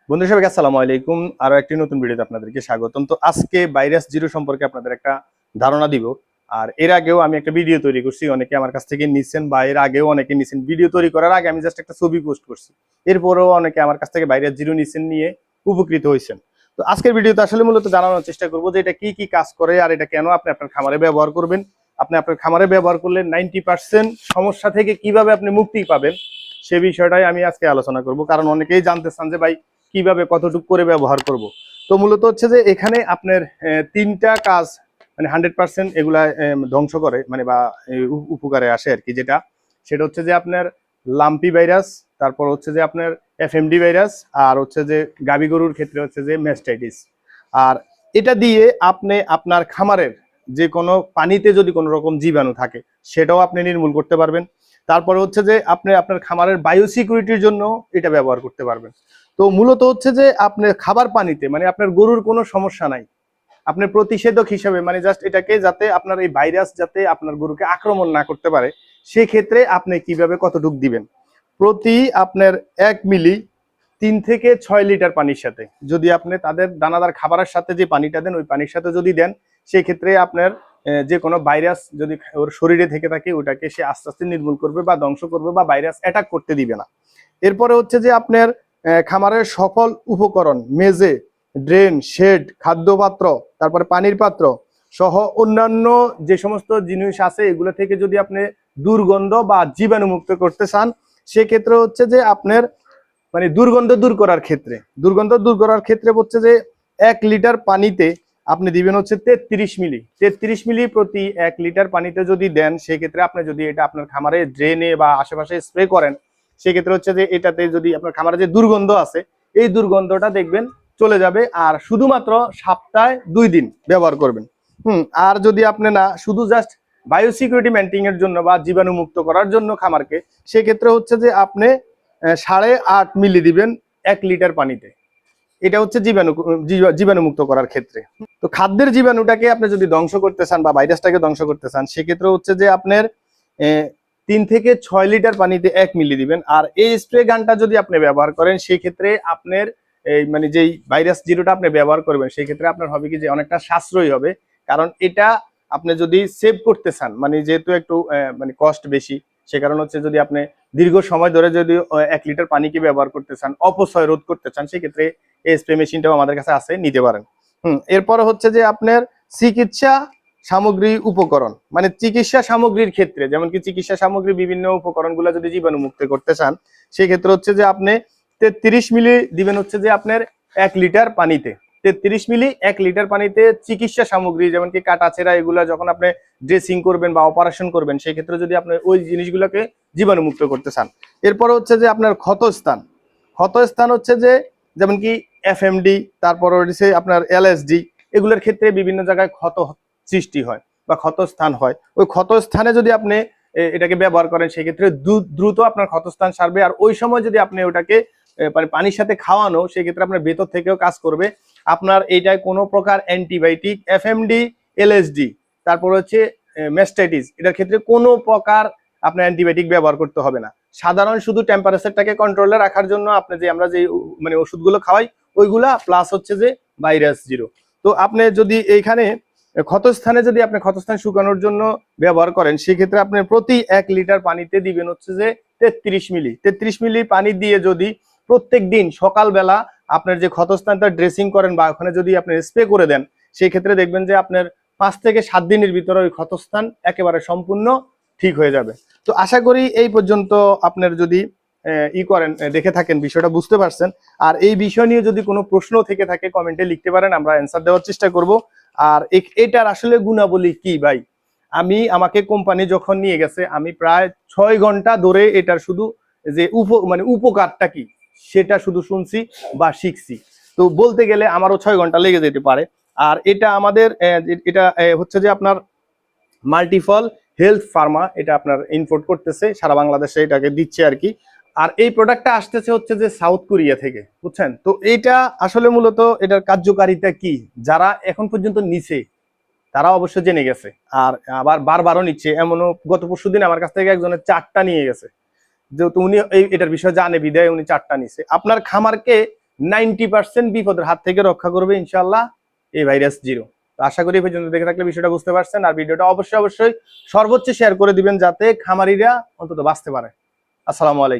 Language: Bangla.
বন্ধু সবাই আসসালামু আলাইকুম। আরো একটি নতুন ভিডিওতে আপনাদেরকে স্বাগতম। তো আজকে ভাইরাস জিরো সম্পর্কে আপনাদের একটা ধারণা দিব। আর এর আগেও আমি একটা ভিডিও তৈরি করছি, অনেকে আমার কাছ থেকে নিচ্ছেন বা এর আগেও অনেকে নিচ্ছেন। ভিডিও তৈরি করার আগে আমি জাস্ট একটা ছবি পোস্ট করছি, এরপরেও অনেকে আমার কাছ থেকে ভাইরাস জিরো নিচ্ছেন, নিয়ে উপকৃত হয়েছেন। তো আজকের ভিডিওতে আসলে মূলত জানানোর চেষ্টা করবো যে এটা কি কি কাজ করে আর এটা কেন আপনি আপনার খামারে ব্যবহার করবেন। আপনি আপনার খামারে ব্যবহার করলে 90% সমস্যা থেকে কিভাবে আপনি মুক্তি পাবেন সে বিষয়টাই আমি আজকে আলোচনা করব। কারণ অনেকেই জানতে চান যে ভাই কিভাবে কতটুকু করে ব্যবহার করব। তো মূলত হচ্ছে যে এখানে আপনার তিনটা কাজ মানে 100% এগুলা ধ্বংস করে, মানে বা উপকারে আসে আর কি। সেটা হচ্ছে যে আপনার লাম্পি ভাইরাস, তারপর হচ্ছে যে আপনার এফএমডি ভাইরাস, আর হচ্ছে যে গাভী গরুর ক্ষেত্রে হচ্ছে যে ম্যাস্টাইটিস। আর এটা দিয়ে আপনি আপনার খামারের যে কোনো পানিতে যদি কোনো রকম জীবাণু থাকে সেটাও আপনি নির্মূল করতে পারবেন। তারপরে হচ্ছে যে আপনি আপনার খামারের বায়ো সিকিউরিটির জন্য এটা ব্যবহার করতে পারবেন। তো মূলত হচ্ছে যে আপনার খাবার পানিতে মানে আপনার গরুর কোনো সমস্যা নাই, আপনার প্রতিষেধক হিসেবে মানে জাস্ট এটাকে যাতে আপনার এই ভাইরাস যাতে আপনার গরুকে আক্রমণ না করতে পারে সেক্ষেত্রে আপনি কিভাবে কতটুক দিবেন। প্রতি আপনার 1 মিলি 3 থেকে 6 লিটার পানির সাথে যদি আপনি তাদের দানাদার খাবারের সাথে যে পানিটা দেন ওই পানির সাথে যদি দেন, সেক্ষেত্রে আপনার যে কোনো ভাইরাস যদি ওর শরীরে থেকে থাকে ওটাকে সে আস্তে আস্তে নির্মূল করবে বা ধ্বংস করবে বা ভাইরাস অ্যাটাক করতে দিবে না। এরপরে হচ্ছে যে আপনার খামারের সকল উপকরণ, মেজে, ড্রেন, শেড, খাদ্য পাত্র, তারপরে পানির পাত্র সহ অন্যান্য যে সমস্ত জিনিস আছে এগুলো থেকে যদি আপনি দুর্গন্ধ বা জীবাণুমুক্ত করতে চান, সেক্ষেত্রে হচ্ছে যে আপনার মানে দুর্গন্ধ দূর করার ক্ষেত্রে হচ্ছে যে 1 লিটার পানিতে আপনি দিবেন হচ্ছে 33 মিলি প্রতি 1 লিটার পানিতে যদি দেন, সেক্ষেত্রে আপনি যদি এটা আপনার খামারে ড্রেনে বা আশেপাশে স্প্রে করেন, সেক্ষেত্রে হচ্ছে যে এটাতে যদি আপনার খামারে যে দুর্গন্ধ আছে এই দুর্গন্ধটা দেখবেন চলে যাবে। আর শুধুমাত্র সপ্তাহে 2 দিন ব্যবহার করবেন। আর যদি আপনি না শুধু জাস্ট বায়োসিকিউরিটি মেনটেন এর জন্য বা জীবাণু মুক্ত করার জন্য খামারকে, সেক্ষেত্রে হচ্ছে যে আপনি 8.5 মিলি দিবেন 1 লিটার পানিতে। এটা হচ্ছে জীবাণু মুক্ত করার ক্ষেত্রে। তো খাদ্যের জীবাণুটাকে আপনি যদি ধ্বংস করতে চান বা ভাইরাসটাকে ধ্বংস করতে চান, সেক্ষেত্রে হচ্ছে যে আপনার 3 থেকে 6 লিটার পানিতে 1 মিলি দিবেন। আর এই স্প্রে গানটা যদি আপনি ব্যবহার করেন, সেক্ষেত্রে আপনার এই মানে যেই ভাইরাস জিরোটা আপনি ব্যবহার করবেন, সেই ক্ষেত্রে আপনার হবে কি যে অনেকটা সাশ্রয়ী হবে। কারণ এটা আপনি যদি সেভ করতে চান, মানে যেহেতু একটু মানে কস্ট বেশি, সে কারণে হচ্ছে যদি আপনি দীর্ঘ সময় ধরে যদি 1 লিটার পানিকে ব্যবহার করতে চান, অপচয় রোধ করতে চান, সেক্ষেত্রে এই স্প্রে মেশিনটাও আমাদের কাছে আছে, নিতে পারেন। এরপর হচ্ছে যে আপনার চিকিৎসা সামগ্রী উপকরণ, মানে চিকিৎসা সামগ্রীর ক্ষেত্রে যেমন কি চিকিৎসা সামগ্রী বিভিন্ন উপকরণগুলো যদি জীবাণু মুক্ত করতে চান, সেক্ষেত্রে হচ্ছে যে আপনি 33 মিলি দিবেন হচ্ছে যে আপনার 1 লিটার পানিতে। 33 মিলি 1 লিটার পানিতে চিকিৎসা সামগ্রী যেমন কি কাটাছেঁড়া এগুলা যখন আপনি ড্রেসিং করবেন বা অপারেশন করবেন, সেই ক্ষেত্রে যদি আপনি ওই জিনিসগুলোকে জীবাণু মুক্ত করতে চান। এরপর হচ্ছে যে আপনার ক্ষতস্থান হচ্ছে যে যেমন কি এফএমডি, তারপর হচ্ছে আপনার এলএসডি, এগুলোর ক্ষেত্রে বিভিন্ন জায়গায় ক্ষত সৃষ্টি হয় বা ক্ষতস্থান হয়। ওই ক্ষতস্থানে যদি আপনি এটাকে ব্যবহার করেন, সেক্ষেত্রে দ্রুত আপনার ক্ষতস্থান সারবে। আর ওই সময় যদি আপনি ওটাকে পানির সাথে খাওয়ানো, সেক্ষেত্রে আপনার ভেতর থেকেও কাজ করবে। আপনার এইটায় কোনো প্রকার অ্যান্টিবায়োটিক, এফএমডি, এলএসডি, তারপর হচ্ছে ম্যাস্টাইটিস, এটার ক্ষেত্রে কোনো প্রকার আপনার অ্যান্টিবায়োটিক ব্যবহার করতে হবে না। সাধারণ শুধু টেম্পারেচারটাকে কন্ট্রোলে রাখার জন্য আপনি যে আমরা যে মানে ওষুধগুলো খাওয়াই ওইগুলা, প্লাস হচ্ছে যে ভাইরাস জিরো। তো আপনি যদি এইখানে ক্ষতস্থানে যদি আপনি ক্ষতস্থান শুকানোর জন্য ব্যবহার করেন, সেক্ষেত্রে আপনি প্রতি 1 লিটার পানিতে দিবেন হচ্ছে যে 33 মিলি পানি দিয়ে যদি প্রত্যেক দিন সকালবেলা আপনার যে ক্ষতস্থানটা ড্রেসিং করেন বা ওখানে যদি আপনি স্প্রে করে দেন, সেই ক্ষেত্রে দেখবেন যে আপনার 5 থেকে 7 দিনের ভিতরে ওই ক্ষতস্থান একেবারে সম্পূর্ণ ঠিক হয়ে যাবে। তো আশা করি এই পর্যন্ত আপনার যদি করেন দেখে থাকেন বিষয়টা বুঝতে পারছেন। আর এই বিষয় নিয়ে যদি কোনো প্রশ্ন থেকে থাকে কমেন্টে লিখতে পারেন, আমরা অ্যান্সার দেওয়ার চেষ্টা করব। আর এটার আসলে গুণাবলী কি ভাই, আমাকে কোম্পানি যখন নিয়ে গেছে, আমি প্রায় 6 ঘন্টা ধরে এটার শুধু যে মানে উপকারটা কি সেটা শুধু শুনছি বা শিখছি। তো বলতে গেলে আমারও 6 ঘন্টা লেগে যেতে পারে। আর এটা আমাদের এটা হচ্ছে যে আপনার মাল্টিফল হেলথ ফার্মা এটা আপনার ইম্পোর্ট করতেছে, সারা বাংলাদেশে এটাকে দিচ্ছে আর কি। আর এই প্রোডাক্টটা আসতেছে হচ্ছে যে সাউথ কোরিয়া থেকে, বুঝছেন। তো এইটা আসলে মূলত এটার কার্যকারিতা কি, যারা এখন পর্যন্ত নিছে তারা অবশ্যই জেনে গেছে। আর আবার বারবারও নিচ্ছে, এমনও গত পরশুদিন আমার কাছ থেকে একজনের 4টা নিয়ে গেছে, যেহেতু উনি এটার বিষয়ে জানে বিদায় উনি 4টা নিছে। আপনার খামারকে 90% বিপদের হাত থেকে রক্ষা করবে ইনশাআল্লাহ এই ভাইরাস জিরো। তো আশা করি এই পর্যন্ত দেখে থাকলে বিষয়টা বুঝতে পারছেন। আর ভিডিওটা অবশ্যই সর্বোচ্চ শেয়ার করে দিবেন যাতে খামারিরা অন্তত বাঁচতে পারে। আসসালামু আলাইকুম।